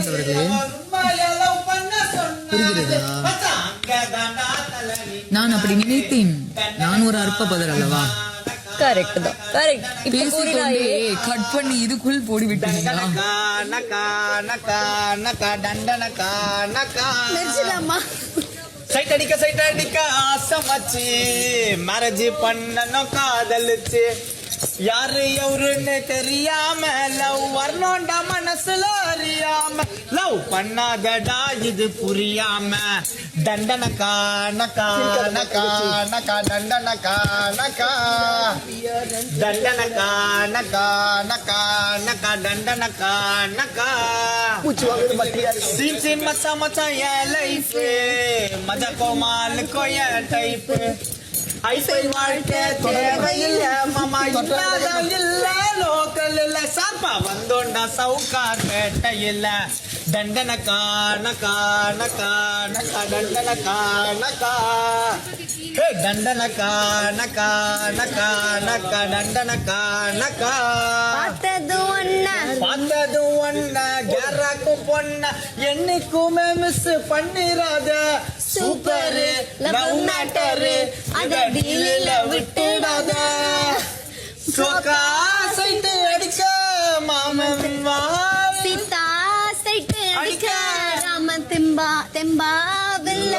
பிரியமானவர்களே, புரிகிறதா? நான் அப்படி நினைத்தேன். நான் ஒரு அற்ப பதில் அல்லவா? கரெக்ட் தான், கரெக்ட். பேசிக்கொண்டே கட் பண்ணி இதுக்குள் போடி விட்டீங்களா? சைட் அடிக்க ஆசை வச்சு மேரேஜ் பண்ணனும் காதலிச்சு யாரு எவருன்னு தெரியாம லவ் வரணும்டா மனசுல அறியாம லவ் பண்ணாதடா இது புரியாம தண்டனக்கா நக்கா நக்கா நக்கா தண்டனக்கா நக்கா தண்டனக்கா நக்கா நக்கா நக்கா தண்டனக்கா நக்கா சீன் மச்சா மச்சா என் லைஃப் மஜா கோமால் கோய டைப் ஐசை வாழ்க்கை தேவையில்ல மாமா இல்லாத இல்ல லோக்கல் இல்ல சாப்பா வந்தோண்டா சவுக்கார் பேட்டையில்ல தண்டனக்கா நக்கா நக்கா நக்கா தண்டனக்கா நக்கா தண்டனக்கா நக்கா நக்கா நக்கா தண்டனக்கா நக்கா பார்த்தது ஒன்ன கேராக்கு பொண்ண என்னைக்குமே மிஸ் பண்ணிராத சூப்பர் லவ் மேட்டர் அத டீலில விட்டுடாத சோகா சைட்டு அடிக்க மாமன் வா சீதா சைட்டு அடிக்க ராமன் தெம்பா தெம்பா வெல்ல